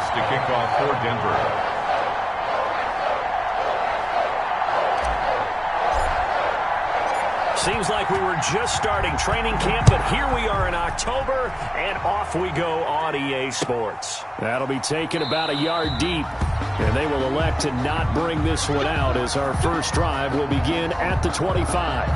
pass to kick off for Denver. Seems like we were just starting training camp, but here we are in October, and off we go on EA Sports. That'll be taken about a yard deep, and they will elect to not bring this one out as our first drive will begin at the 25.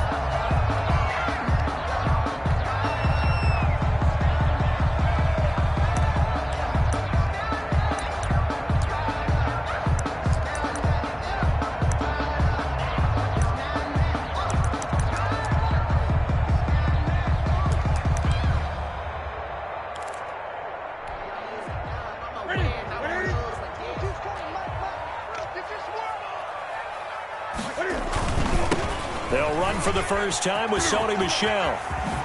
They'll run for the first time with Sony Michel.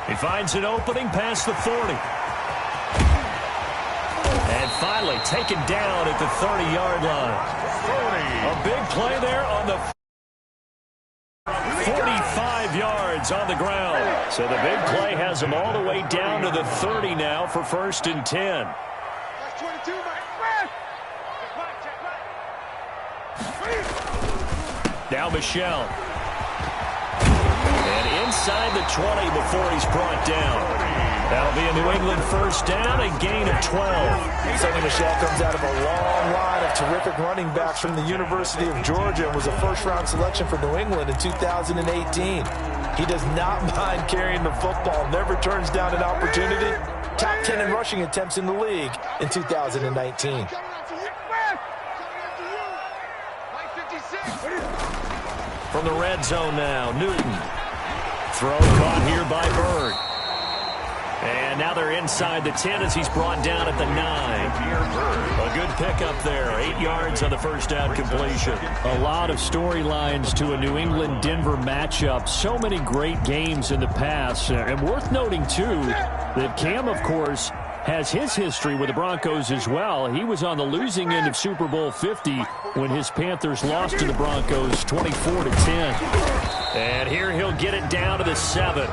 He finds an opening past the 40. And finally taken down at the 30-yard line. A big play there on the 45 yards on the ground. So the big play has him all the way down to the 30 now for 1st and 10. Now Michel. And inside the 20 before he's brought down. That'll be a New England first down, a gain of 12. Sony Michel comes out of a long line of terrific running backs from the University of Georgia and was a first-round selection for New England in 2018. He does not mind carrying the football, never turns down an opportunity. Top 10 in rushing attempts in the league in 2019. From the red zone now, Newton. Throw caught here by Bird. And now they're inside the 10 as he's brought down at the 9. A good pickup there. 8 yards on the first down completion. A lot of storylines to a New England-Denver matchup. So many great games in the past. And worth noting, too, that Cam, of course, has his history with the Broncos as well. He was on the losing end of Super Bowl 50 when his Panthers lost to the Broncos 24-10. And here he'll get it down to the 7.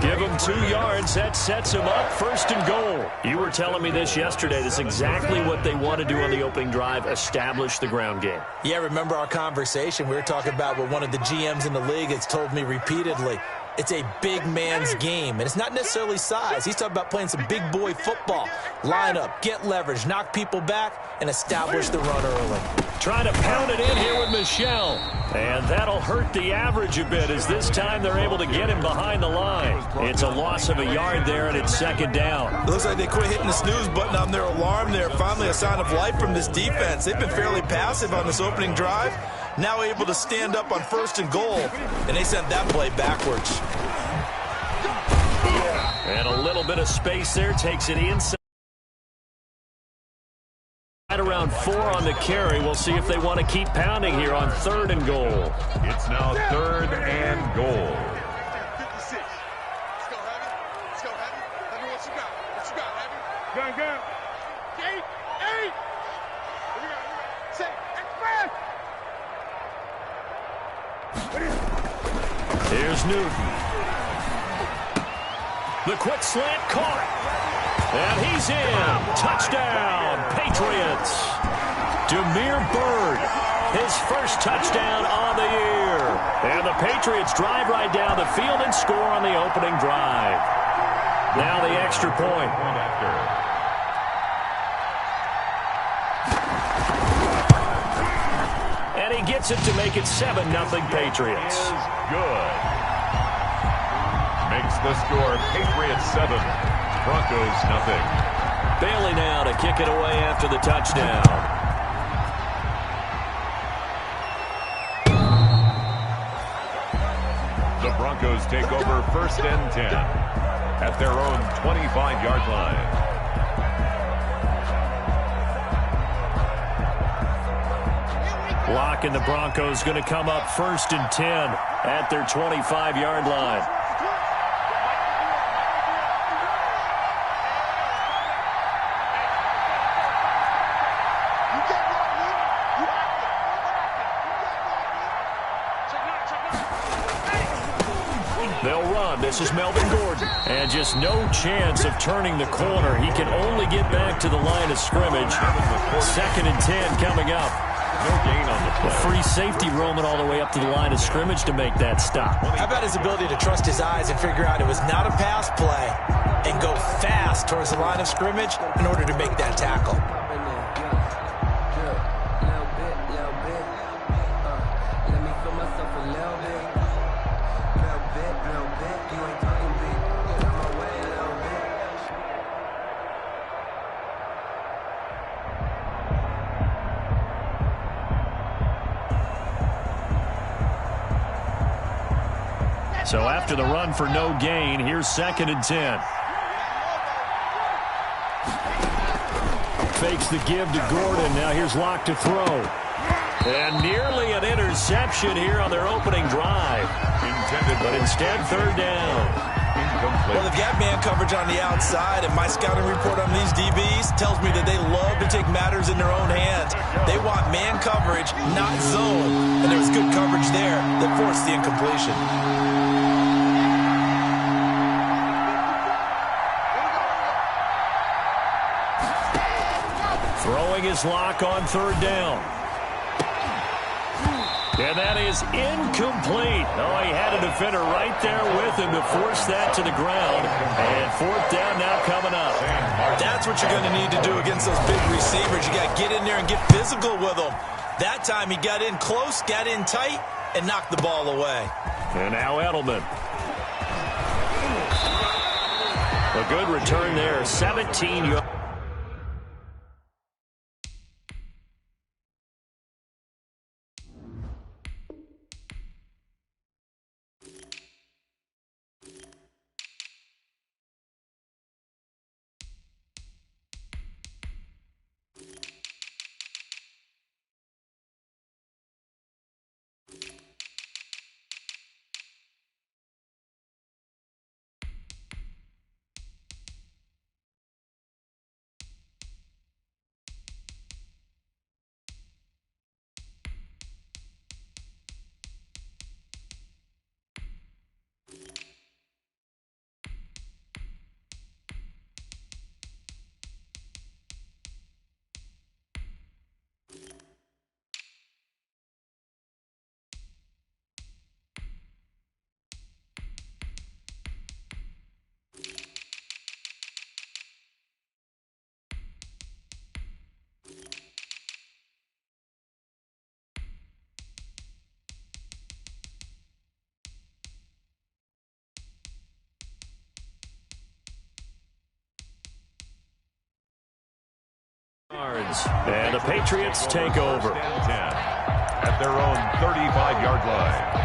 Give him 2 yards. That sets him up 1st and goal. You were telling me this yesterday. This is exactly what they want to do on the opening drive, establish the ground game. Yeah, remember our conversation? We were talking about what one of the GMs in the league has told me repeatedly. It's a big man's game, and it's not necessarily size. He's talking about playing some big boy football. Line up, get leverage, knock people back, and establish the run early. Trying to pound it in here with Michel. And that'll hurt the average a bit as this time they're able to get him behind the line. It's a loss of a yard there, and it's 2nd down. It looks like they quit hitting the snooze button on their alarm there. Finally a sign of life from this defense. They've been fairly passive on this opening drive. Now able to stand up on 1st and goal, and they sent that play backwards. And a little bit of space there, takes it inside. Right around 4 on the carry. We'll see if they want to keep pounding here on 3rd and goal. It's now 3rd and goal. 56. Let's go, Heavy. Let's go, Heavy. Heavy, what you got? What you got, Heavy? Gun. 8. Here we go. Say, express. Here's Newton. The quick slant caught. And he's in. Touchdown, Patriots. Demir Bird, his first touchdown on the year. And the Patriots drive right down the field and score on the opening drive. Now the extra point. And he gets it to make it 7-0 Patriots. Good. Makes the score Patriots 7, Broncos nothing. Bailey now to kick it away after the touchdown. The Broncos take over 1st and 10 at their own 25-yard line. Block, and the Broncos going to come up 1st and 10 at their 25-yard line. This is Melvin Gordon. And just no chance of turning the corner. He can only get back to the line of scrimmage. 2nd and 10 coming up. No gain on the play. Free safety roaming all the way up to the line of scrimmage to make that stop. How about his ability to trust his eyes and figure out it was not a pass play and go fast towards the line of scrimmage in order to make that tackle? So after the run for no gain, here's 2nd and 10. Fakes the give to Gordon. Now here's Locke to throw. And nearly an interception here on their opening drive. Intended, but instead 3rd down. Incomplete. Well, they've got man coverage on the outside, and my scouting report on these DBs tells me that they love to take matters in their own hands. They want man coverage, not zone. And there was good coverage there that forced the incompletion. Throwing his Locke on 3rd down. And that is incomplete. Oh, he had a defender right there with him to force that to the ground. And 4th down now coming up. That's what you're going to need to do against those big receivers. You got to get in there and get physical with them. That time he got in close, got in tight, and knocked the ball away. And now Edelman. A good return there. 17 yards. And the Patriots take over. 10 at their own 35-yard line.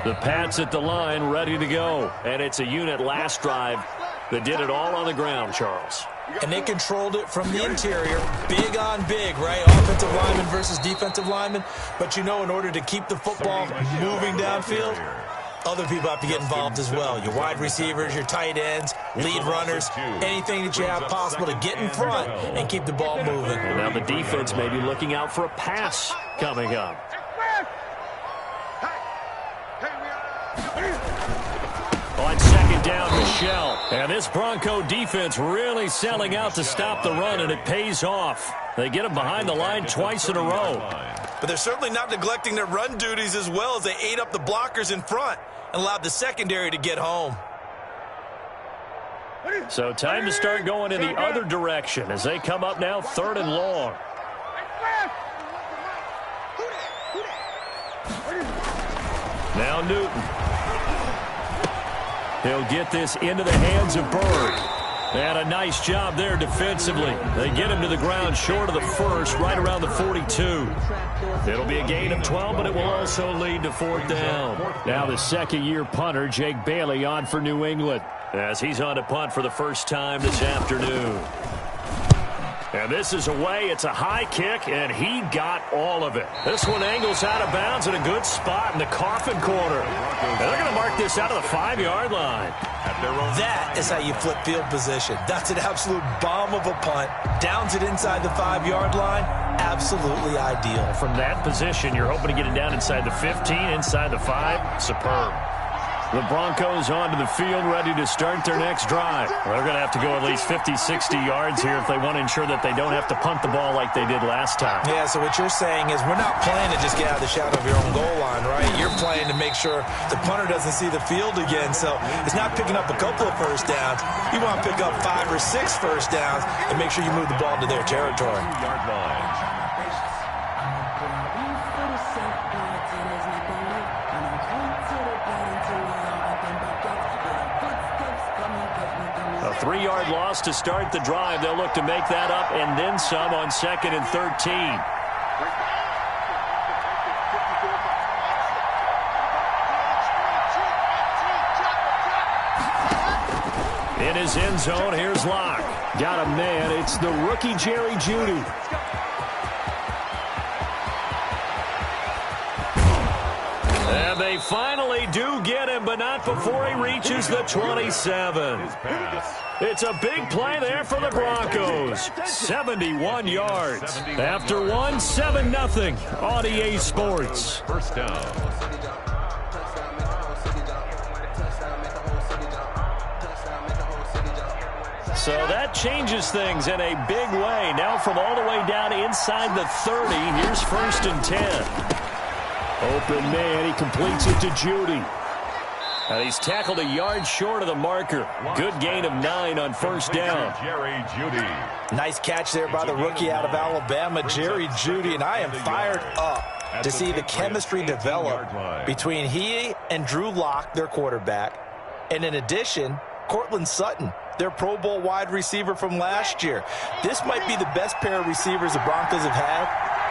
The Pats at the line, ready to go. And it's a unit last drive that did it all on the ground, Charles. And they controlled it from the interior. Big on big, right? Offensive lineman versus defensive lineman. But, you know, in order to keep the football moving downfield, Other people have to get involved as well. Your wide receivers, your tight ends, lead runners, anything that you have possible to get in front and keep the ball moving. And now the defense may be looking out for a pass coming up. On second down, Michelle. And this Bronco defense really selling out to stop the run, and it pays off. They get him behind the line twice in a row. But they're certainly not neglecting their run duties as well, as they ate up the blockers in front and allowed the secondary to get home. So time to start going in the other direction as they come up now 3rd and long. Now Newton. He'll get this into the hands of Bird. And a nice job there defensively. They get him to the ground short of the first, right around the 42. It'll be a gain of 12, but it will also lead to 4th down. Now the second-year punter, Jake Bailey, on for New England, as he's on to punt for the first time this afternoon. And this is away. It's a high kick, and he got all of it. This one angles out of bounds in a good spot in the coffin corner. And they're going to mark this out of the 5-yard line. That is how you flip field position. That's an absolute bomb of a punt. Downs it inside the 5-yard line. Absolutely ideal. From that position, you're hoping to get it down inside the 15, inside the 5. Superb. The Broncos onto the field, ready to start their next drive. Well, they're going to have to go at least 50, 60 yards here if they want to ensure that they don't have to punt the ball like they did last time. Yeah, so what you're saying is we're not playing to just get out of the shadow of your own goal line, right? You're playing to make sure the punter doesn't see the field again. So it's not picking up a couple of first downs. You want to pick up 5 or 6 first downs and make sure you move the ball into their territory. 2-yard line. A 3-yard loss to start the drive. They'll look to make that up and then some on 2nd and 13. In his end zone, here's Locke. Got a man. It's the rookie Jerry Jeudy. And they finally do get him, but not before he reaches the 27. It's a big play there for the Broncos. 71 yards. After one, 7-0 on EA Sports. First down. So that changes things in a big way. Now from all the way down inside the 30, here's 1st and 10. Open man, he completes it to Jeudy. And he's tackled a yard short of the marker. Good gain of 9 on 1st down. Jerry Jeudy. Nice catch there by the rookie out of Alabama, Jerry Jeudy. And I am fired up to see the chemistry develop between he and Drew Lock, their quarterback. And in addition, Cortland Sutton, their Pro Bowl wide receiver from last year. This might be the best pair of receivers the Broncos have had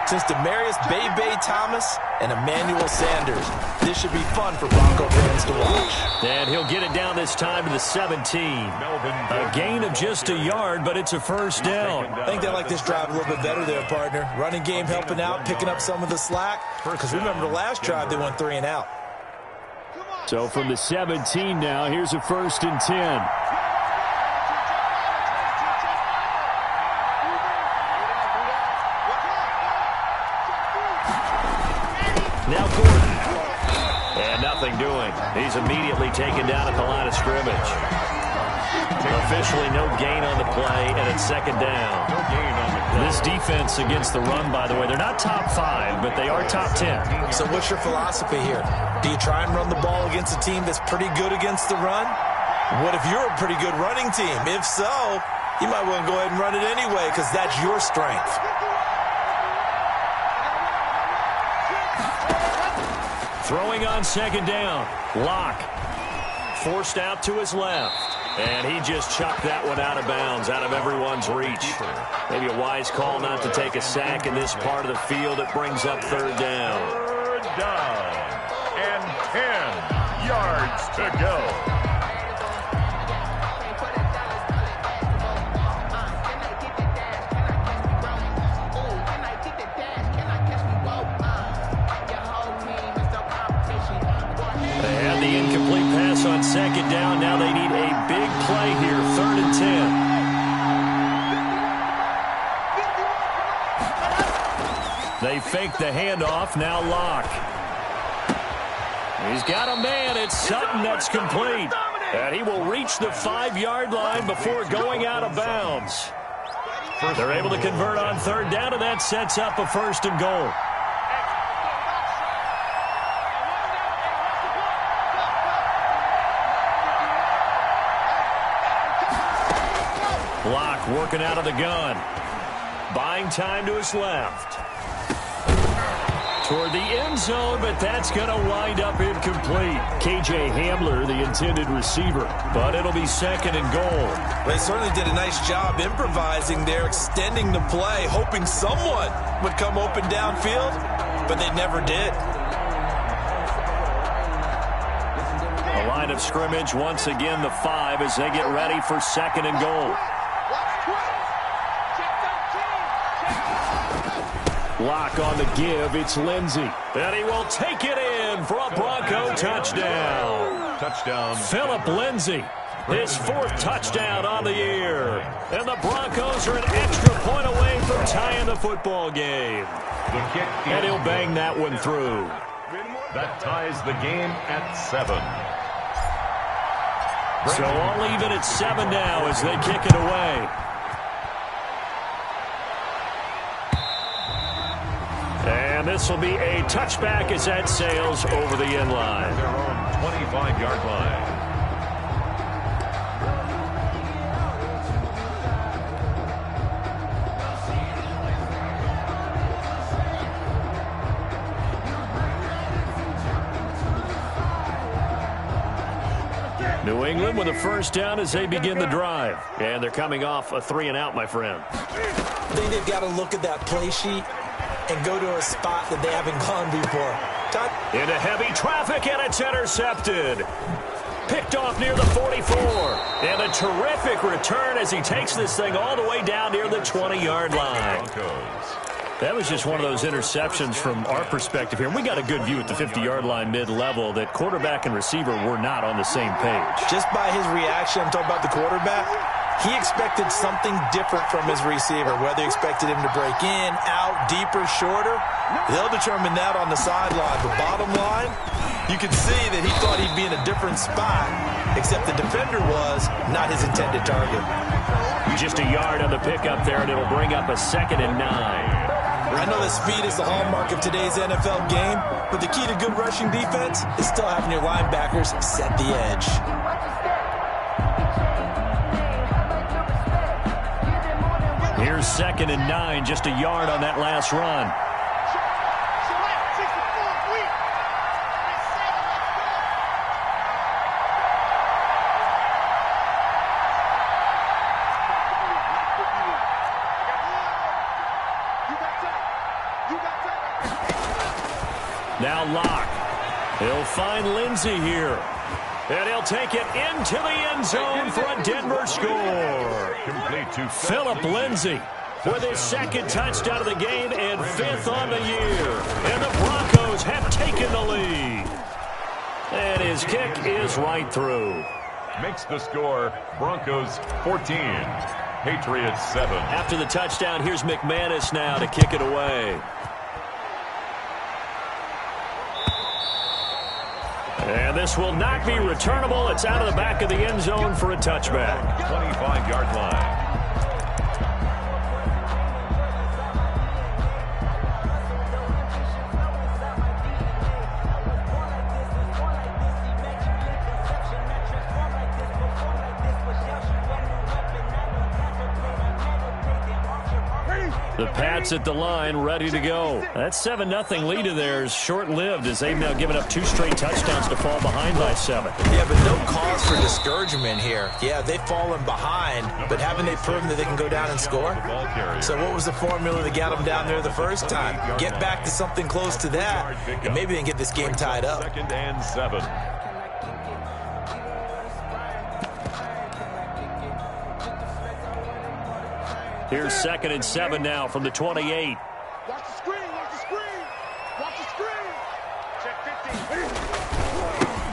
since Demarius Bebe Thomas and Emmanuel Sanders. This should be fun for Bronco fans to watch. And he'll get it down this time to the 17. A gain of just a yard, but it's a 1st down. I think they like this drive a little bit better there, partner. Running game helping out, picking up some of the slack. Because remember the last drive, they went 3 and out. So from the 17 now, here's a 1st and 10. Now Gordon. And nothing doing. He's immediately taken down at the line of scrimmage. Officially no gain on the play, and it's 2nd down. No gain on the play. This defense against the run, by the way, they're not top 5, but they are top 10. So what's your philosophy here? Do you try and run the ball against a team that's pretty good against the run? What if you're a pretty good running team? If so, you might want to go ahead and run it anyway because that's your strength. Throwing on 2nd down. Locke forced out to his left. And he just chucked that one out of bounds, out of everyone's reach. Maybe a wise call not to take a sack in this part of the field. It brings up 3rd down. 3rd down. And 10 yards to go. And the incomplete pass on second down. Now they need a big play here, 3rd and 10. They fake the handoff. Now Locke. He's got a man. It's Sutton that's complete. And he will reach the 5-yard line before going out of bounds. They're able to convert on 3rd down, and that sets up a 1st and goal. Block working out of the gun. Buying time to his left. Toward the end zone, but that's going to wind up incomplete. K.J. Hamler, the intended receiver, but it'll be 2nd and goal. They certainly did a nice job improvising there, extending the play, hoping someone would come open downfield, but they never did. A line of scrimmage, once again the 5 as they get ready for 2nd and goal. Lock on the give. It's Lindsey. And he will take it in for a Bronco touchdown. Touchdown. Philip Lindsey. His 4th touchdown on the year. And the Broncos are an extra point away from tying the football game. The kick. And he'll bang that one through. That ties the game at 7. So all even at 7 now as they kick it away. And this will be a touchback as that sails over the end line. Their own 25-yard line. New England with a 1st down as they begin the drive. And they're coming off a 3-and-out, my friend. I think they've got to look at that play sheet and go to a spot that they haven't gone before. Into heavy traffic, and it's intercepted. Picked off near the 44. And a terrific return as he takes this thing all the way down near the 20-yard line. That was just one of those interceptions from our perspective here. And we got a good view at the 50-yard line mid-level that quarterback and receiver were not on the same page. Just by his reaction, I'm talking about the quarterback, he expected something different from his receiver, whether he expected him to break in, out, deeper, shorter. They'll determine that on the sideline. But bottom line, you could see that he thought he'd be in a different spot, except the defender was not his intended target. Just a yard on the pickup there, and it'll bring up a 2nd and 9. I know that speed is the hallmark of today's NFL game, but the key to good rushing defense is still having your linebackers set the edge. Here's 2nd and 9, just a yard on that last run. Now Locke. He'll find Lindsey here. And he'll take it into the end zone for a Denver score. Complete to Philip Lindsey with his 2nd touchdown of the game and 5th on the year. And the Broncos have taken the lead. And his kick is right through. Makes the score Broncos 14, Patriots 7. After the touchdown, here's McManus now to kick it away. And this will not be returnable. It's out of the back of the end zone for a touchback. 25-yard line. The Pats at the line, ready to go. That 7-0 lead of theirs short-lived as they've now given up 2 straight touchdowns to fall behind by 7. Yeah, but no cause for discouragement here. Yeah, they've fallen behind, but haven't they proven that they can go down and score? So what was the formula that got them down there the first time? Get back to something close to that, and maybe they can get this game tied up. 2nd and 7. Here's 2nd and 7 now from the 28. Watch the screen, watch the screen. Watch the screen. Check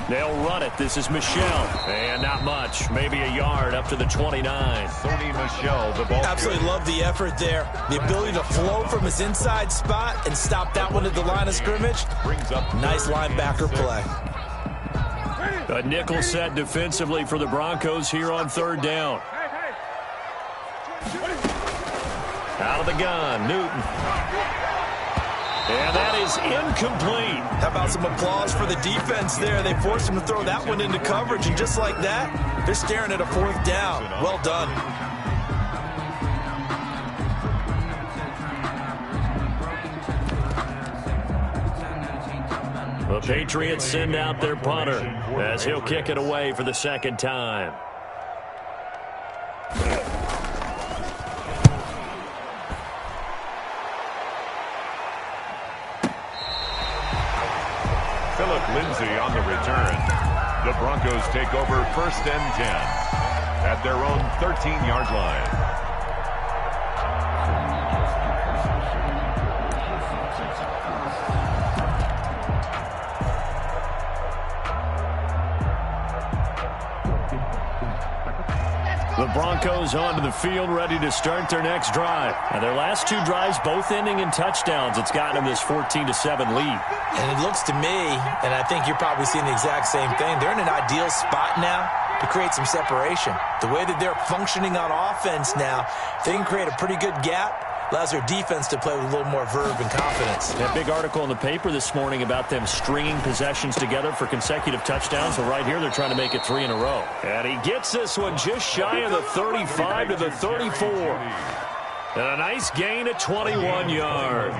15. They'll run it. This is Michel. And not much. Maybe a yard up to the 29. Sony Michel, the ball. Absolutely love the effort there. The ability to flow from his inside spot and stop that one at the line of scrimmage. Brings up Nice linebacker play. A nickel set defensively for the Broncos here on third down. Out of the gun, Newton. And that is incomplete. How about some applause for the defense there? They forced him to throw that one into coverage, and just like that, they're staring at a fourth down. Well done. The Patriots send out their punter as he'll kick it away for the second time. Philip Lindsay on the return. The Broncos take over 1st and 10 at their own 13-yard line. The Broncos onto the field, ready to start their next drive. And their last two drives, both ending in touchdowns. It's gotten them this 14-7 lead. And it looks to me, and I think you're probably seeing the exact same thing, they're in an ideal spot now to create some separation. The way that they're functioning on offense now, they can create a pretty good gap. Allows their defense to play with a little more verve and confidence. That big article in the paper this morning about them stringing possessions together for consecutive touchdowns. So right here, they're trying to make it 3 in a row. And he gets this one just shy of the 35 to the 34. And a nice gain of 21 yards.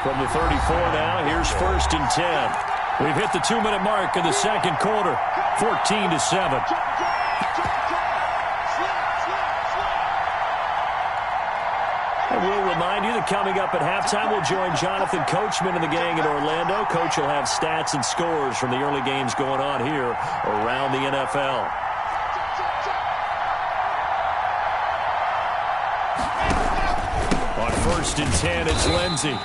From the 34 now, here's 1st and 10. We've hit the 2-minute mark in the second quarter. 14-7. We'll remind you that coming up at halftime, we'll join Jonathan Coachman and the gang in Orlando. Coach will have stats and scores from the early games going on here around the NFL. On 1st and 10, it's Lindsay.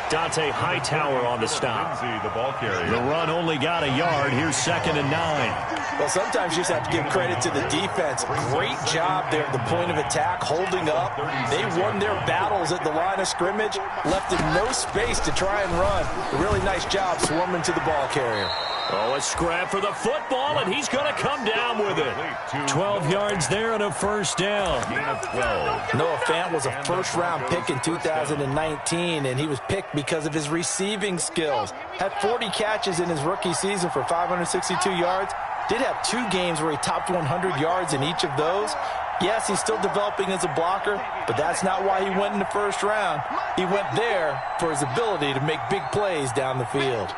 Dante Hightower on the stop. Lindsay, the ball carrier. The run only got a yard. Here's 2nd and 9. Well, sometimes you just have to give credit to the defense. Great job there at the point of attack, holding up. They won their battles at the line of scrimmage, left them no space to try and run. A really nice job swarming to the ball carrier. Oh, a scrap for the football, and he's going to come down with it. 12 yards there and a 1st down. Gain of 12. Noah Fant was a first-round pick in 2019, and he was picked because of his receiving skills. Had 40 catches in his rookie season for 562 yards. Did have 2 games where he topped 100 yards in each of those. Yes, he's still developing as a blocker, but that's not why he went in the first round. He went there for his ability to make big plays down the field.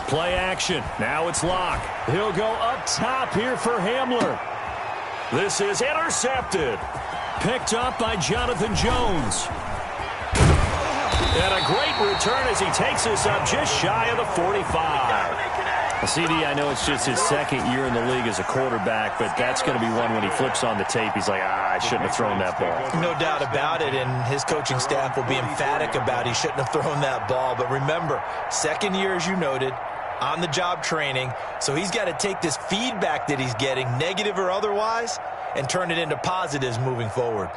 Play action. Now it's Locke. He'll go up top here for Hamler. This is intercepted. Picked up by Jonathan Jones. And a great return as he takes us up just shy of the 45. CD, I know it's just his second year in the league as a quarterback, but that's going to be one when he flips on the tape. He's like, I shouldn't have thrown that ball. No doubt about it, and his coaching staff will be emphatic about he shouldn't have thrown that ball. But remember, second year, as you noted, on-the-job training, so he's got to take this feedback that he's getting, negative or otherwise, and turn it into positives moving forward.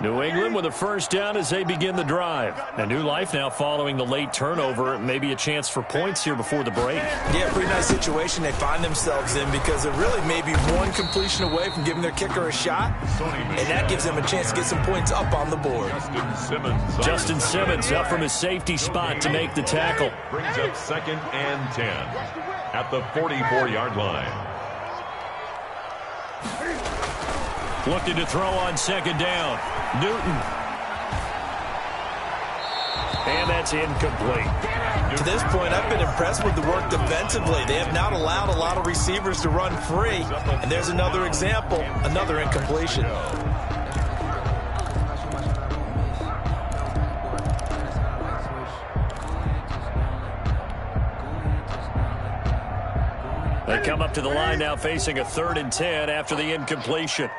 New England with a 1st down as they begin the drive. A new life now following the late turnover. Maybe a chance for points here before the break. Yeah, pretty nice situation they find themselves in because they're really maybe one completion away from giving their kicker a shot, and that gives them a chance to get some points up on the board. Justin Simmons up from his safety spot to make the tackle. Brings up 2nd and 10 at the 44-yard line. Looking to throw on 2nd down. Newton. And that's incomplete. To this point, I've been impressed with the work defensively. They have not allowed a lot of receivers to run free. And there's another example, another incompletion. They come up to the line now facing a 3rd and 10 after the incompletion.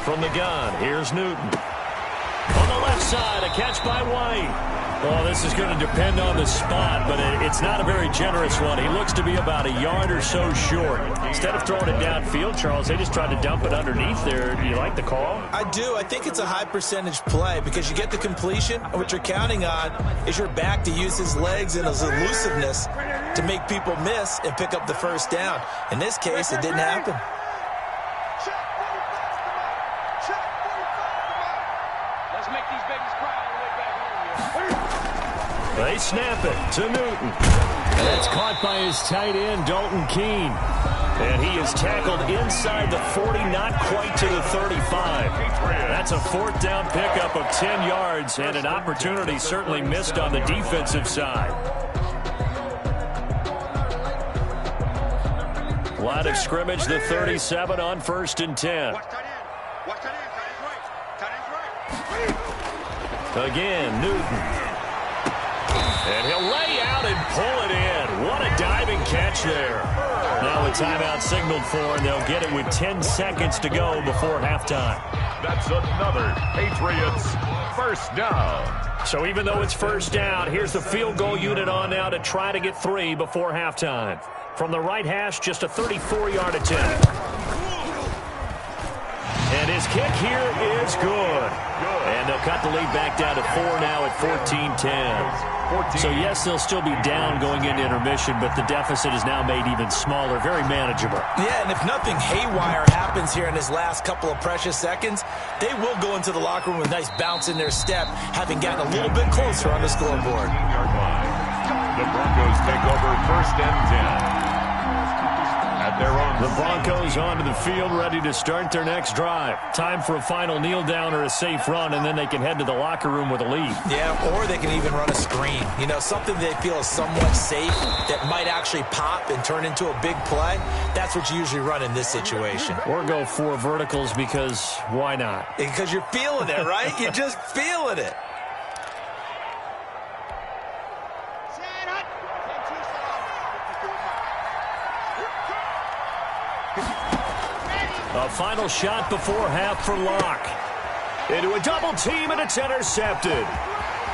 From the gun, here's Newton. On the left side, a catch by White. Well, this is going to depend on the spot, but it's not a very generous one. He looks to be about a yard or so short. Instead of throwing it downfield, Charles, they just tried to dump it underneath there. Do you like the call? I do. I think it's a high percentage play because you get the completion, and what you're counting on is your back to use his legs and his elusiveness to make people miss and pick up the first down. In this case, it didn't happen. Let's make these babies cry all the way back home. They snap it to Newton. That's caught by his tight end, Dalton Keene. And he is tackled inside the 40, not quite to the 35. That's a fourth down pickup of 10 yards and an opportunity certainly missed on the defensive side. Line of scrimmage, the 37 on 1st and 10. Watch tight end. Watch tight end. Tight end's right. Tight end's right. Again, Newton. And he'll lay out and pull it in. What a diving catch there. Now a timeout signaled for, and they'll get it with 10 seconds to go before halftime. That's another Patriots first down. So even though it's first down, here's the field goal unit on now to try to get 3 before halftime. From the right hash, just a 34-yard attempt. And his kick here is good. And they'll cut the lead back down to 4 now at 14-10. So, yes, they'll still be down going into intermission, but the deficit is now made even smaller, very manageable. Yeah, and if nothing haywire happens here in his last couple of precious seconds, they will go into the locker room with a nice bounce in their step, having gotten a little bit closer on the scoreboard. The Broncos take over 1st and 10. At their own. The Broncos onto the field, ready to start their next drive. Time for a final kneel down or a safe run, and then they can head to the locker room with a lead. Yeah, or they can even run a screen. You know, something they feel is somewhat safe that might actually pop and turn into a big play. That's what you usually run in this situation. Or go 4 verticals because why not? Because you're feeling it, right? You're just feeling it. A final shot before half for Locke. Into a double team, and it's intercepted.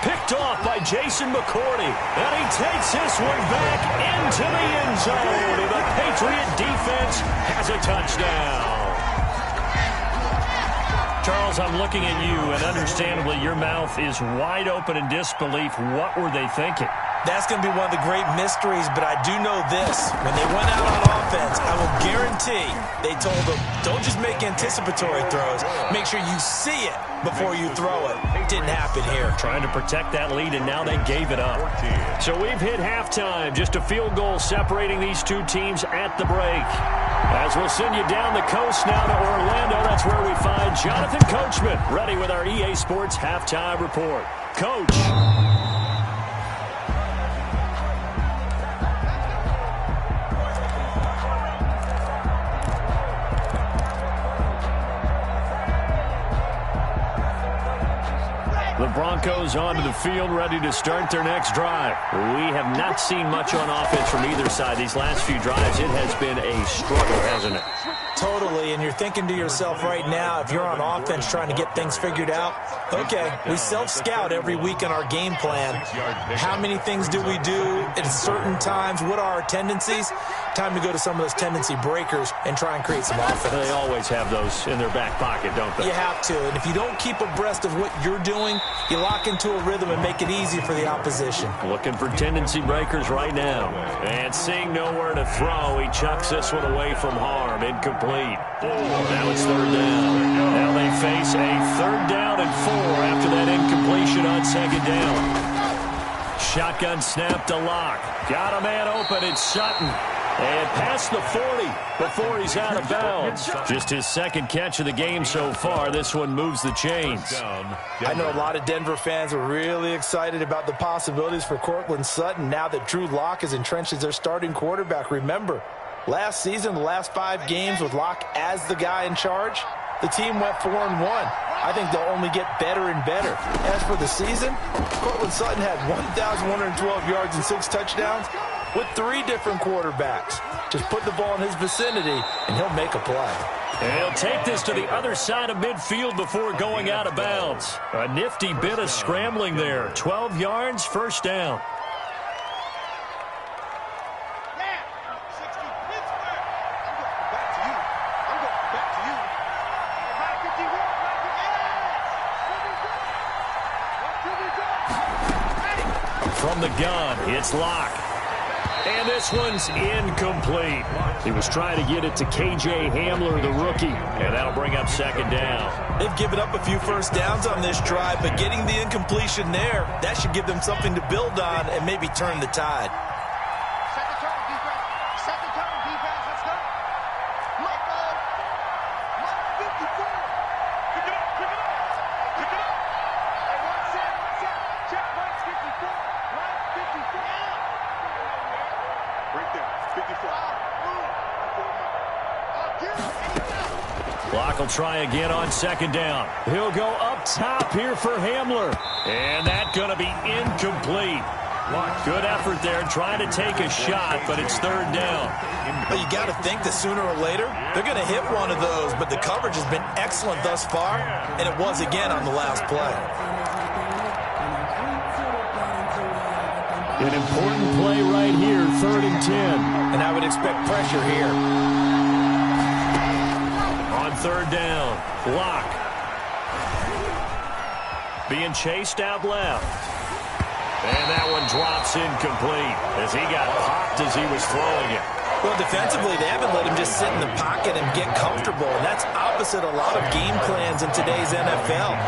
Picked off by Jason McCourty. And he takes this one back into the end zone. And the Patriot defense has a touchdown. Charles, I'm looking at you, and understandably your mouth is wide open in disbelief. What were they thinking? That's going to be one of the great mysteries, but I do know this. When they went out on offense, I will guarantee they told them, don't just make anticipatory throws. Make sure you see it before you throw it. Didn't happen here. Trying to protect that lead, and now they gave it up. So we've hit halftime. Just a field goal separating these two teams at the break. As we'll send you down the coast now to Orlando, that's where we find Jonathan Coachman, ready with our EA Sports Halftime Report. Coach. The Broncos onto the field, ready to start their next drive. We have not seen much on offense from either side these last few drives. It has been a struggle, hasn't it? Totally, and you're thinking to yourself right now, if you're on offense trying to get things figured out, okay, we self-scout every week in our game plan. How many things do we do at certain times? What are our tendencies? Time to go to some of those tendency breakers and try and create some offense. They always have those in their back pocket, don't they? You have to, and if you don't keep abreast of what you're doing, you lock into a rhythm and make it easy for the opposition. Looking for tendency breakers right now. And seeing nowhere to throw, he chucks this one away from harm. Incomplete. Now it's 3rd down. Now they face a 3rd down and 4 after that incompletion on 2nd down. Shotgun snap to Locke. Got a man open. It's Sutton. And past the 40 before he's out of bounds. Just his 2nd catch of the game so far. This one moves the chains. I know a lot of Denver fans are really excited about the possibilities for Courtland Sutton now that Drew Lock is entrenched as their starting quarterback. Remember, last season, the last 5 games with Lock as the guy in charge, the team went 4-1. I think they'll only get better and better. As for the season, Courtland Sutton had 1,112 yards and 6 touchdowns with 3 different quarterbacks. Just put the ball in his vicinity, and he'll make a play. And he'll take this to the other side of midfield before going out of bounds. A nifty bit of scrambling there. 12 yards, first down. From the gun, it's Locke. And this one's incomplete. He was trying to get it to K.J. Hamler, the rookie, and that'll bring up second down. They've given up a few first downs on this drive, but getting the incompletion there, that should give them something to build on and maybe turn the tide. Second turn, defense. Second turn, defense. Let's go. Look, Look, 54. Pick it up, pick it up. Pick it up. Hey, one set. Check, Mike's 54. Mike, 54. Right there, 54. Locke will try again on second down. He'll go up top here for Hamler. And that's going to be incomplete. Good effort there trying to take a shot, but it's third down. But you got to think that sooner or later, they're going to hit one of those, but the coverage has been excellent thus far, and it was again on the last play. An important play right here, 3rd and 10. And I would expect pressure here. On third down, Locke. Being chased out left. And that one drops incomplete as he got popped as he was throwing it. Well, defensively, they haven't let him just sit in the pocket and get comfortable. And that's opposite a lot of game plans in today's NFL.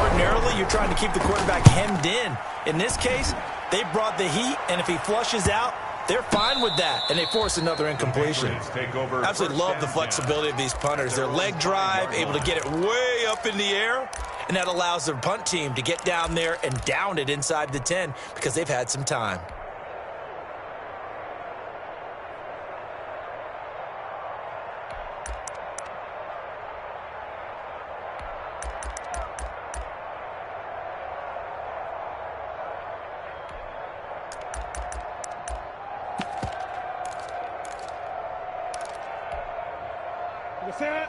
Ordinarily, you're trying to keep the quarterback hemmed in. In this case, they brought the heat, and if he flushes out, they're fine with that, and they force another incompletion. Absolutely love the flexibility of these punters. Their leg drive, able to get it way up in the air, and that allows their punt team to get down there and down it inside the 10 because they've had some time.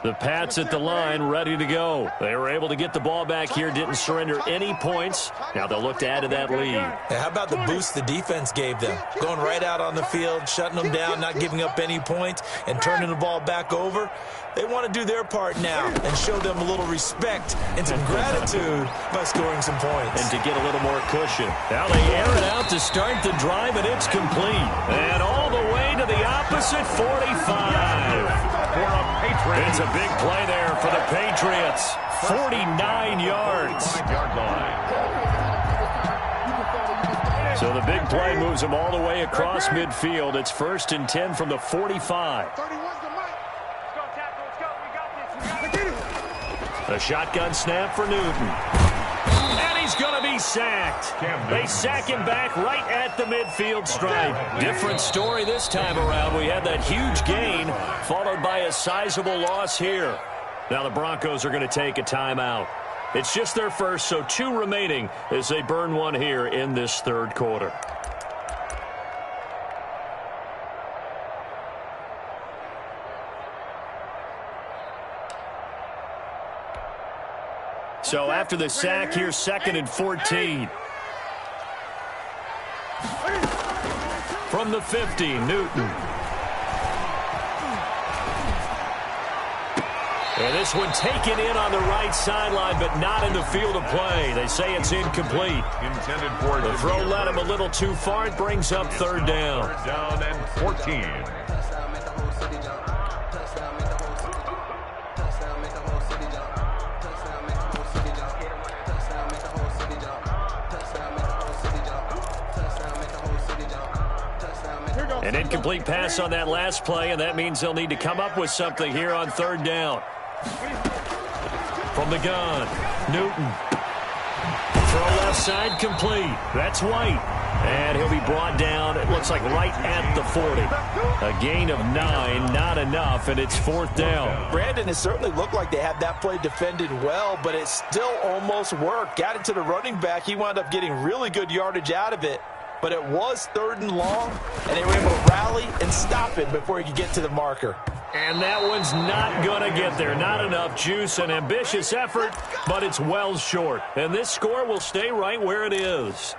The Pats at the line, ready to go. They were able to get the ball back here, didn't surrender any points. Now they'll look to add to that lead. How about the boost the defense gave them? Going right out on the field, shutting them down, not giving up any points, and turning the ball back over. They want to do their part now and show them a little respect and some gratitude by scoring some points. And to get a little more cushion. Now they air it out to start the drive, and it's complete. And all the way to the opposite 45. It's a big play there for the Patriots. 49 yards. So the big play moves them all the way across midfield. It's 1st and 10 from the 45. A shotgun snap for Newton. And he's going to be sacked. They sack him back right at the midfield stripe. Different story this time around. We had that huge gain followed by a sizable loss here. Now the Broncos are going to take a timeout. It's just their first, so 2 remaining as they burn one here in this third quarter. So after the sack, here's 2nd and 14. From the 50, Newton. And this one taken in on the right sideline, but not in the field of play. They say it's incomplete. Intended for the throw led him a little too far. It brings up third down. 3rd down and 14. An incomplete pass on that last play, and that means they'll need to come up with something here on 3rd down. From the gun, Newton. Throw left side complete. That's White. And he'll be brought down, it looks like right at the 40. A gain of 9, not enough, and it's 4th down. Brandon, it certainly looked like they had that play defended well, but it still almost worked. Got it to the running back. He wound up getting really good yardage out of it. but it was 3rd and long, and they were able to rally and stop it before he could get to the marker. And that one's not going to get there. Not enough juice, an ambitious effort, but it's well short. And this score will stay right where it is.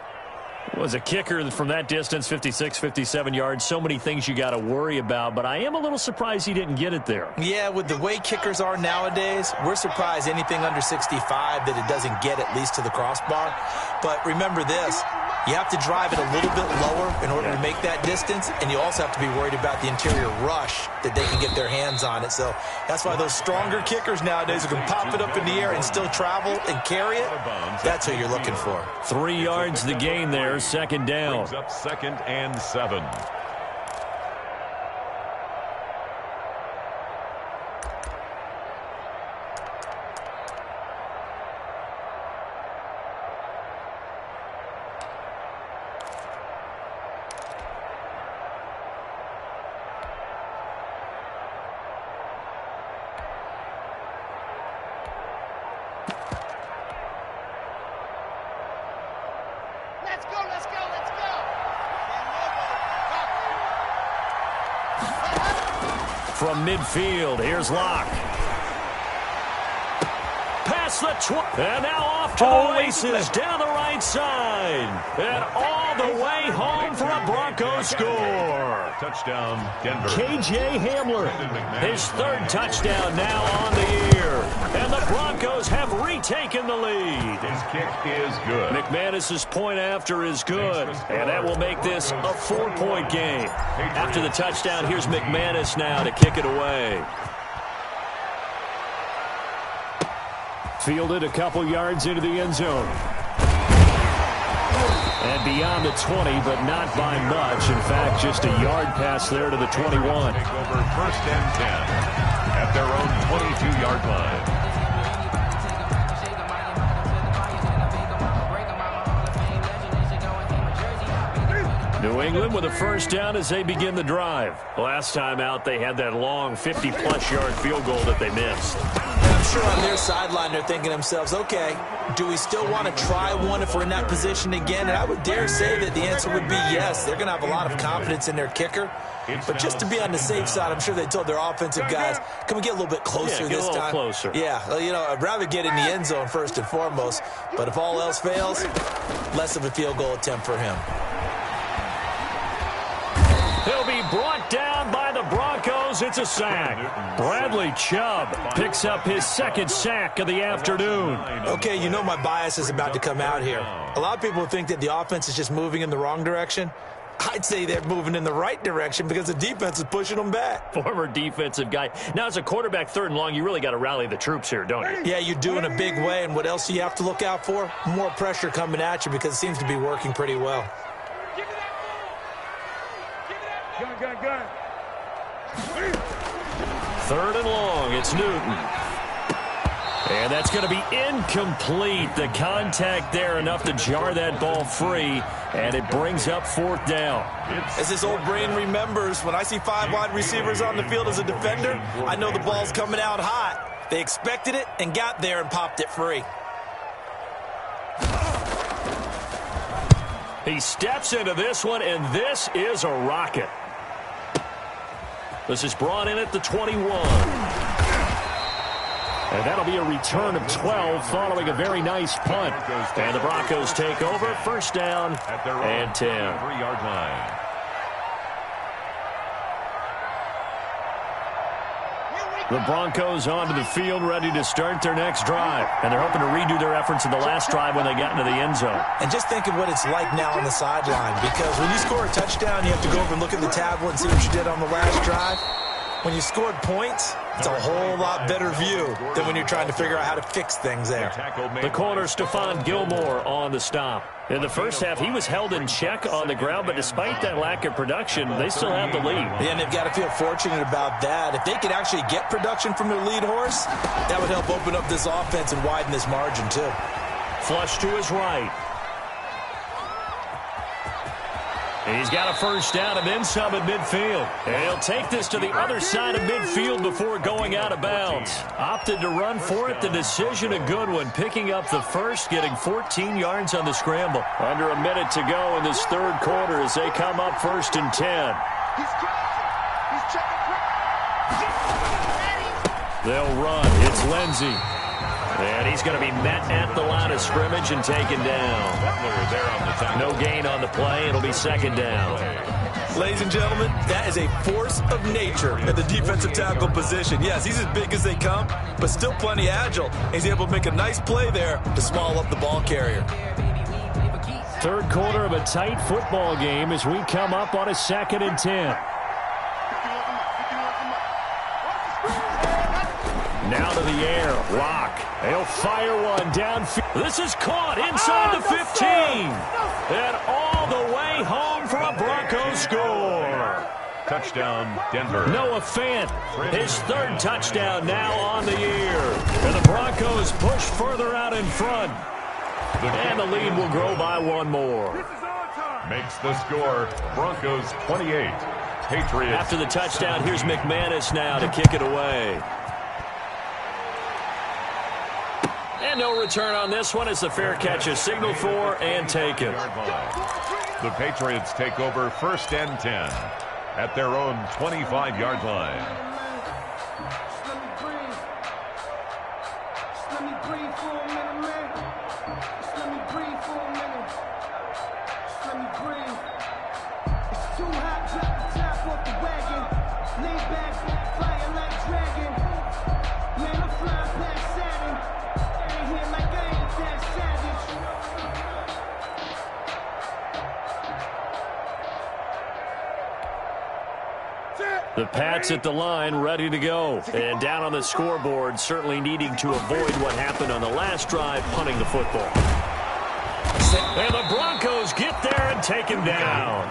Was a kicker from that distance, 56, 57 yards. So many things you got to worry about, but I am a little surprised he didn't get it there. Yeah, with the way kickers are nowadays, we're surprised anything under 65 that it doesn't get at least to the crossbar. But remember this, you have to drive it a little bit lower in order to make that distance, and you also have to be worried about the interior rush that they can get their hands on it. So that's why those stronger kickers nowadays who can pop it up in the air and still travel and carry it, that's who you're looking for. 3 yards the gain there, 2nd down. Brings up 2nd and 7. From midfield, here's Locke. Past the 20, and now off to the races down the right side. And all the way home for a Broncos score. Touchdown, Denver. K.J. Hamler, his 3rd touchdown now on the year. And the Broncos have retaken the lead. His kick is good. McManus's point after is good, and that will make this a 4-point game. After the touchdown, here's McManus now to kick it away. Fielded a couple yards into the end zone. And beyond the 20, but not by much. In fact, just a yard pass there to the 21. Take over 1st and 10 at their own 22-yard line. New England with a 1st down as they begin the drive. Last time out, they had that long 50-plus yard field goal that they missed. I'm sure on their sideline they're thinking to themselves, okay, do we still want to try one if we're in that position again? And I would dare say that the answer would be yes. They're going to have a lot of confidence in their kicker. But just to be on the safe side, I'm sure they told their offensive guys, can we get a little bit closer this time? Closer. Yeah, well, you know, I'd rather get in the end zone first and foremost. But if all else fails, less of a field goal attempt for him. He'll be brought down by the Broncos. It's a sack. Bradley Chubb picks up his 2nd sack of the afternoon. Okay, you know my bias is about to come out here. A lot of people think that the offense is just moving in the wrong direction. I'd say they're moving in the right direction because the defense is pushing them back. Former defensive guy. Now, as a quarterback 3rd and long, you really got to rally the troops here, don't you? Yeah, you do in a big way. And what else do you have to look out for? More pressure coming at you because it seems to be working pretty well. Gun. 3rd and long, it's Newton. And that's going to be incomplete. The contact there enough to jar that ball free, and it brings up 4th down. As this old brain remembers, when I see 5 wide receivers on the field as a defender, I know the ball's coming out hot. They expected it and got there and popped it free. He steps into this one, and this is a rocket. This is brought in at the 21. And that'll be a return of 12 following a very nice punt. And the Broncos take over, 1st down and 10. 3-yard line. The Broncos onto the field, ready to start their next drive. And they're hoping to redo their efforts in the last drive when they got into the end zone. And just think of what it's like now on the sideline, because when you score a touchdown, you have to go over and look at the tablet and see what you did on the last drive. When you scored points, it's a whole lot better view than when you're trying to figure out how to fix things there. The corner, Stephon Gilmore, on the stop. In the first half, he was held in check on the ground, but despite that lack of production, they still have the lead. Yeah, and they've got to feel fortunate about that. If they could actually get production from their lead horse, that would help open up this offense and widen this margin, too. Flush to his right. He's got a first down and then some at midfield. And he'll take this to the other side of midfield before going out of bounds. Opted to run for it. The decision a good one. Picking up the first, getting 14 yards on the scramble. Under a minute to go in this third quarter as they come up 1st and 10. He's crossing. He's checking. They'll run. It's Lindsey. And he's going to be met at the line of scrimmage and taken down. No gain on the play. It'll be 2nd down. Ladies and gentlemen, that is a force of nature at the defensive tackle position. Yes, he's as big as they come, but still plenty agile. He's able to make a nice play there to small up the ball carrier. Third quarter of a tight football game as we come up on a 2nd and 10. Now to the air. Lock. He'll fire one downfield. This is caught inside the 15. And all the way home for a Broncos score. Touchdown, Denver. Noah Fant, his 3rd touchdown now on the year. And the Broncos push further out in front. And the lead will grow by 1 more. Makes the score Broncos 28. Patriots. After the touchdown, here's McManus now to kick it away. And no return on this one as the fair catch is signaled for and taken. The Patriots take over 1st and 10 at their own 25-yard line. The Pats at the line, ready to go. And down on the scoreboard, certainly needing to avoid what happened on the last drive, punting the football. And the Broncos get there and take him down.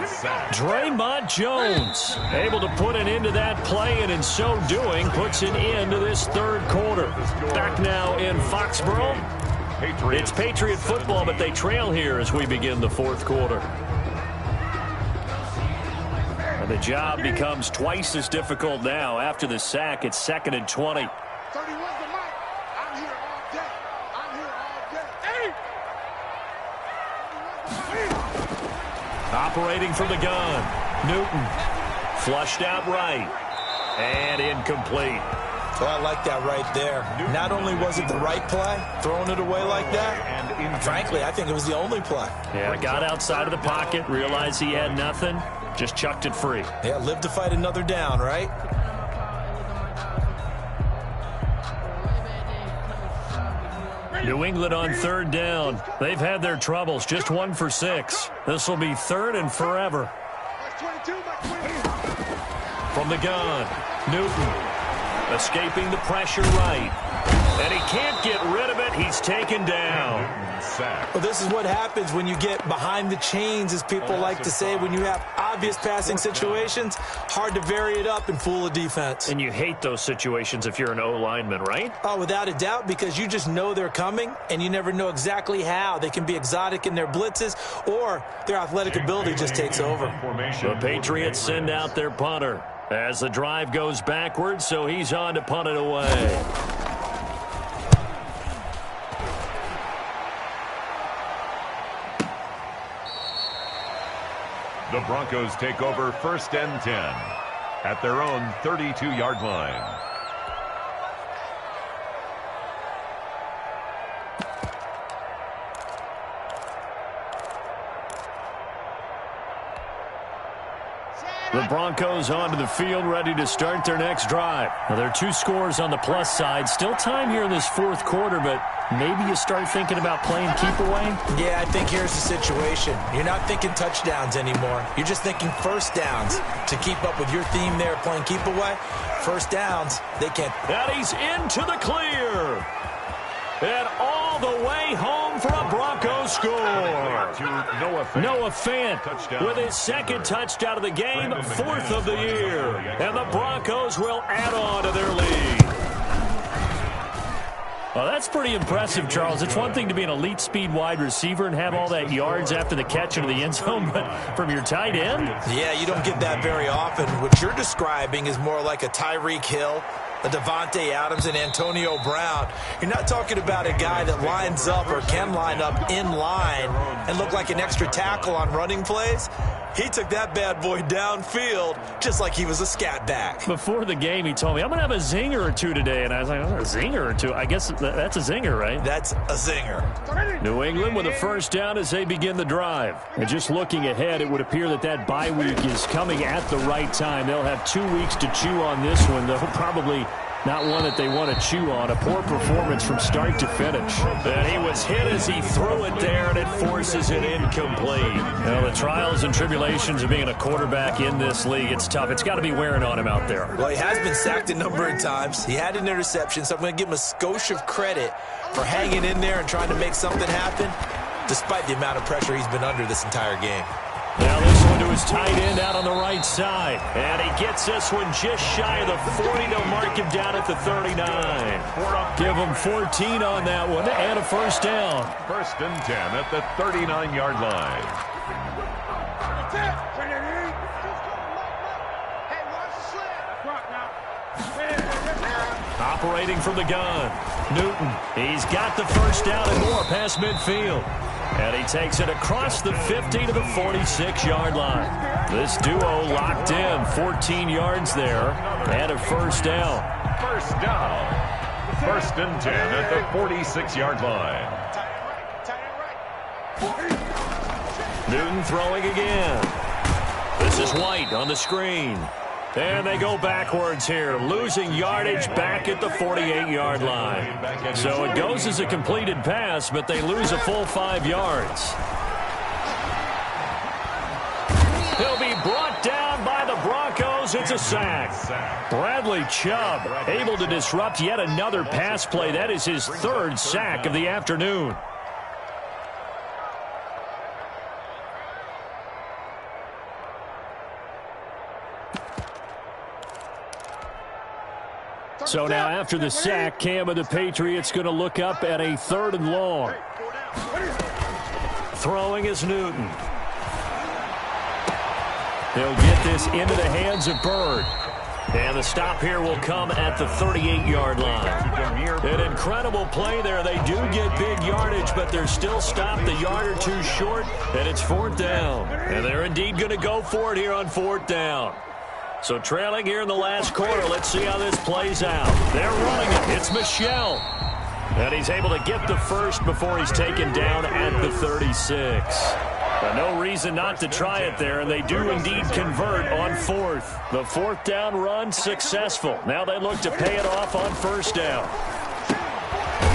Draymond Jones able to put an end to that play, and in so doing, puts an end to this third quarter. Back now in Foxborough. It's Patriot football, but they trail here as we begin the 4th quarter. And the job becomes twice as difficult now. After the sack, it's 2nd and 20. 31's the mic. I'm here all day. I'm here all day. Operating from the gun. Newton. Flushed out right. And incomplete. Oh, I like that right there. Not only was it the right play, throwing it away like that, and frankly, I think it was the only play. Yeah, got outside of the pocket, realized he had nothing, just chucked it free. Yeah, live to fight another down, right? New England on 3rd down. They've had their troubles, just 1 for 6. This will be 3rd and forever. From the gun, Newton. Escaping the pressure right. And he can't get rid of it. He's taken down. Well, this is what happens when you get behind the chains, as people like to say. When you have obvious passing situations, hard to vary it up and fool a defense. And you hate those situations if you're an O-lineman, right? Oh, without a doubt, because you just know they're coming, and you never know exactly how. They can be exotic in their blitzes, or their athletic ability just takes over. The Patriots send out their punter as the drive goes backwards, so he's on to punt it away. The Broncos take over 1st and 10 at their own 32-yard line. The Broncos onto the field, ready to start their next drive. Now, there are 2 scores on the plus side. Still time here in this 4th quarter, but maybe you start thinking about playing keep away? Yeah, I think here's the situation. You're not thinking touchdowns anymore. You're just thinking first downs. To keep up with your theme there, playing keep away, first downs, they can't. And he's into the clear. And all the way home for a Broncos score. Noah Fant with his 2nd touchdown of the game, 4th of the year. And the Broncos will add on to their lead. Well, that's pretty impressive, Charles. It's one thing to be an elite speed wide receiver and have all that yards after the catch into the end zone, but from your tight end? Yeah, you don't get that very often. What you're describing is more like a Tyreek Hill, a Devontae Adams, and Antonio Brown. You're not talking about a guy that lines up or can line up in line and look like an extra tackle on running plays. He took that bad boy downfield just like he was a scat back. Before the game, he told me, I'm going to have a zinger or two today. And I was like, oh, a zinger or two? I guess that's a zinger, right? That's a zinger. New England with a first down as they begin the drive. And just looking ahead, it would appear that bye week is coming at the right time. They'll have 2 weeks to chew on this one, though probably not one that they want to chew on. A poor performance from start to finish. And he was hit as he threw it there, and it forces it incomplete. Well, the trials and tribulations of being a quarterback in this league, it's tough. It's got to be wearing on him out there. Well, he has been sacked a number of times. He had an interception, so I'm going to give him a skosh of credit for hanging in there and trying to make something happen, despite the amount of pressure he's been under this entire game. Now this one to his tight end out on the right side. And he gets this one just shy of the 40. They'll mark him down at the 39. Give him 14 on that one and a first down. First and 10 at the 39-yard line. Operating from the gun, Newton. He's got the first down and more past midfield. And he takes it across the 50 to the 46-yard line. This duo locked in, 14 yards there, and a first down. First down. First and 10 at the 46-yard line. Newton throwing again. This is White on the screen. And they go backwards here, losing yardage back at the 48-yard line. So it goes as a completed pass, but they lose a full 5 yards. He'll be brought down by the Broncos. It's a sack. Bradley Chubb able to disrupt yet another pass play. That is his third sack of the afternoon. So now after the sack, Cam of the Patriots going to look up at a 3rd and long. Throwing is Newton. He'll get this into the hands of Bird. And the stop here will come at the 38-yard line. An incredible play there. They do get big yardage, but they're still stopped a yard or two short, and it's 4th down. And they're indeed going to go for it here on 4th down. So trailing here in the last quarter, let's see how this plays out. They're running it. It's Michel. And he's able to get the first before he's taken down at the 36. But no reason not to try it there, and they do indeed convert on 4th. The 4th down run successful. Now they look to pay it off on 1st down.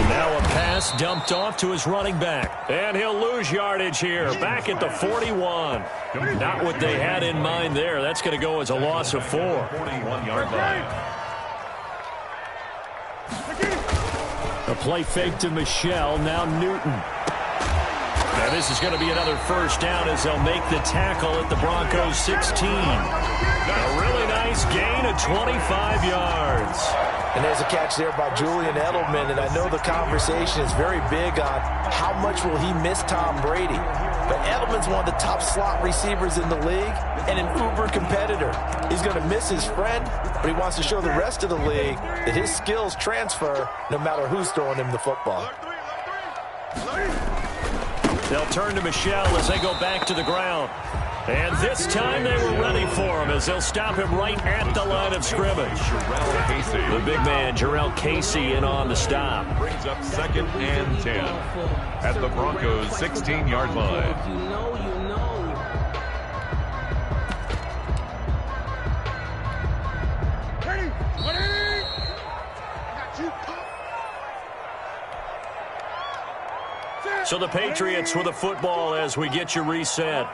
Now a pass dumped off to his running back. And he'll lose yardage here. Back at the 41. Not what they had in mind there. That's going to go as a loss of 4. 41-yard line. A play fake to Michel. Now Newton. Now this is going to be another first down as they'll make the tackle at the Broncos 16. A really nice gain of 25 yards. And there's a catch there by Julian Edelman, and I know the conversation is very big on how much will he miss Tom Brady. But Edelman's one of the top slot receivers in the league and an uber competitor. He's going to miss his friend, but he wants to show the rest of the league that his skills transfer no matter who's throwing him the football. They'll turn to Michel as they go back to the ground. And this time they were ready for him as they'll stop him right at the line of scrimmage. The big man, Jarrell Casey, in on the stop. Brings up 2nd and 10 at the Broncos 16-yard line. So the Patriots with the football as we get you reset.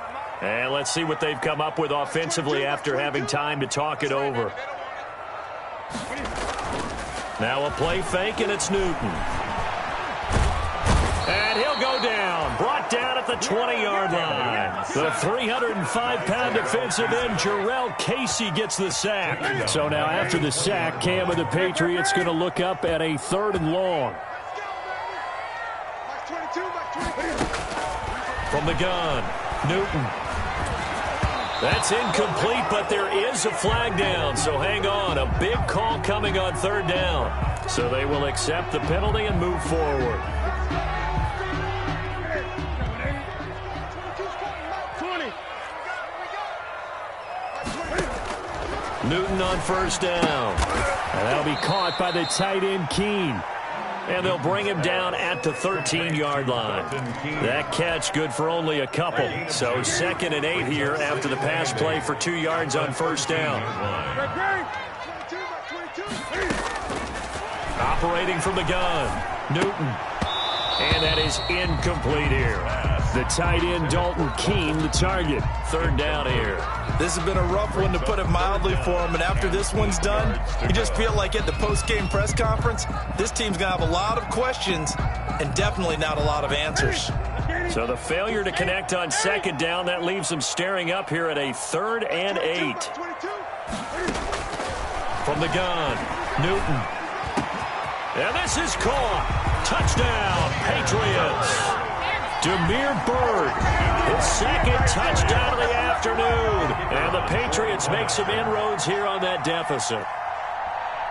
And let's see what they've come up with offensively after having time to talk it over. Now a play fake, and it's Newton. And he'll go down. Brought down at the 20-yard line. The 305-pound defensive end, Jarrell Casey, gets the sack. So now after the sack, Cam of the Patriots going to look up at a 3rd and long. From the gun, Newton. That's incomplete, but there is a flag down, so hang on. A big call coming on third down. So they will accept the penalty and move forward. Newton on first down. And that'll be caught by the tight end, Keene. And they'll bring him down at the 13-yard line. That catch good for only a couple. So 2nd and 8 here after the pass play for 2 yards on first down. Operating from the gun, Newton. And that is incomplete here. The tight end, Dalton Keene, the target. 3rd down here. This has been a rough one, to put it mildly, for him. And after this one's done, you just feel like at the post-game press conference, this team's going to have a lot of questions and definitely not a lot of answers. So the failure to connect on 2nd down, that leaves them staring up here at a 3rd and 8. From the gun, Newton. And this is caught. Touchdown, Patriots. Demir Byrd, his 2nd touchdown of the afternoon. And the Patriots make some inroads here on that deficit.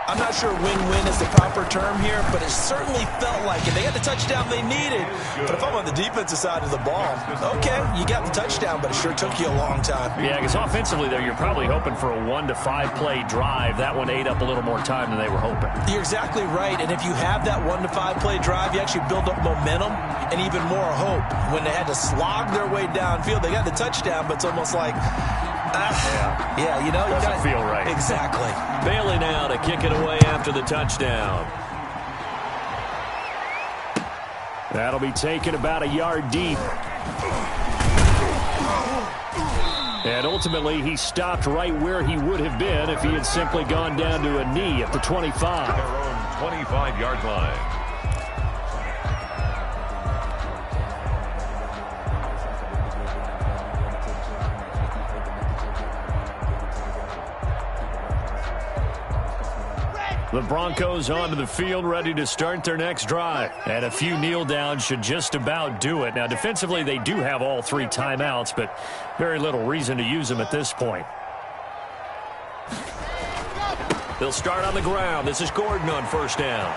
I'm not sure win-win is the proper term here, but it certainly felt like it. They got the touchdown they needed. But if I'm on the defensive side of the ball, okay, you got the touchdown, but it sure took you a long time. Yeah, because offensively there, you're probably hoping for a 1 to 5 play drive. That one ate up a little more time than they were hoping. You're exactly right, and if you have that 1 to 5 play drive, you actually build up momentum and even more hope. When they had to slog their way downfield, they got the touchdown, but it's almost like, yeah, you know, doesn't feel right. Exactly. Bailey now to kick it away after the touchdown. That'll be taken about a yard deep. And ultimately, he stopped right where he would have been if he had simply gone down to a knee at the 25. Their own 25-yard line. The Broncos onto the field, ready to start their next drive. And a few kneel downs should just about do it. Now, defensively, they do have all 3 timeouts, but very little reason to use them at this point. They'll start on the ground. This is Gordon on first down.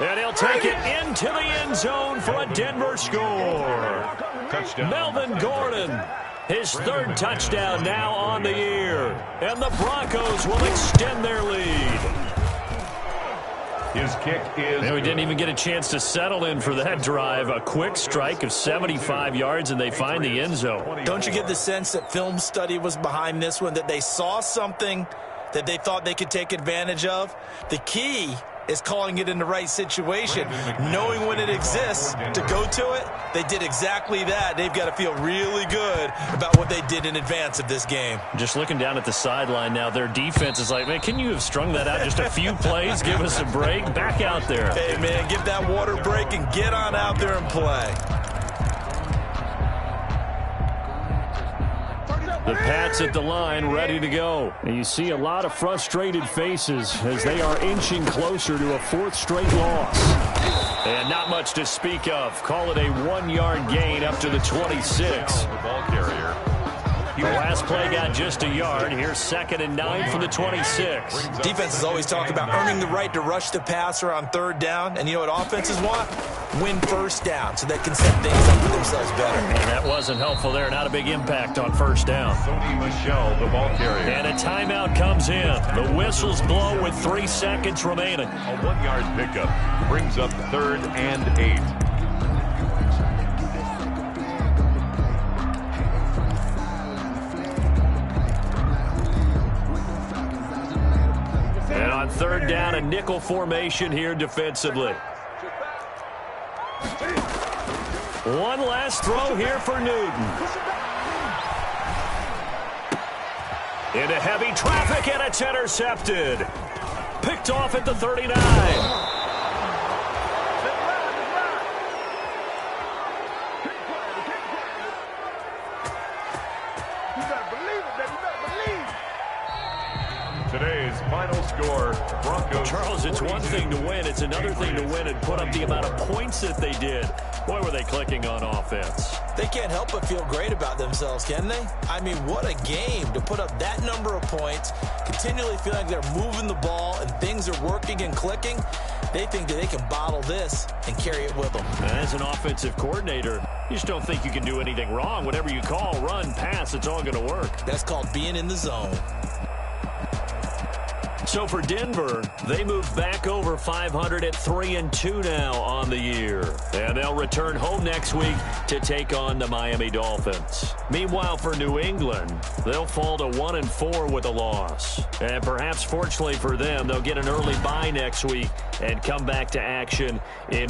And he'll take it into the end zone for a Denver score. Touchdown. Melvin Gordon. His 3rd touchdown now on the year. And the Broncos will extend their lead. His kick is... And we didn't even get a chance to settle in for that drive. A quick strike of 75 yards, and they find the end zone. Don't you get the sense that film study was behind this one, that they saw something that they thought they could take advantage of? The key is calling it in the right situation, knowing when it exists to go to it. They did exactly that. They've got to feel really good about what they did in advance of this game. Just looking down at the sideline now, their defense is like, man, can you have strung that out just a few plays? Give us a break. Back out there. Hey, man, give that water break and get on out there and play. The Pats at the line, ready to go. And you see a lot of frustrated faces as they are inching closer to a 4th straight loss. And not much to speak of. Call it a 1-yard gain up to the 26. The ball carrier. The last play got just a yard. Here's 2nd and 9 from the 26. Defenses always talk about earning the right to rush the passer on 3rd down. And you know what offenses want? Win first down so they can set things up for themselves better. And that wasn't helpful there. Not a big impact on first down. Sony Michel, the ball carrier. And a timeout comes in. The whistles blow with 3 seconds remaining. A 1-yard pickup brings up 3rd and 8. And on 3rd down, a nickel formation here defensively. One last throw here for Newton. Into heavy traffic, and it's intercepted. Picked off at the 39. Today's final score, Broncos. Charles, it's one thing to win. It's another thing to win and put up the amount of points that they did. Boy, were they clicking on offense. They can't help but feel great about themselves, can they? I mean, what a game to put up that number of points, continually feeling like they're moving the ball and things are working and clicking. They think that they can bottle this and carry it with them. As an offensive coordinator, you just don't think you can do anything wrong. Whatever you call, run, pass, it's all going to work. That's called being in the zone. So for Denver, they move back over 500 at 3-2 now on the year. And they'll return home next week to take on the Miami Dolphins. Meanwhile, for New England, they'll fall to 1-4 with a loss. And perhaps fortunately for them, they'll get an early bye next week and come back to action in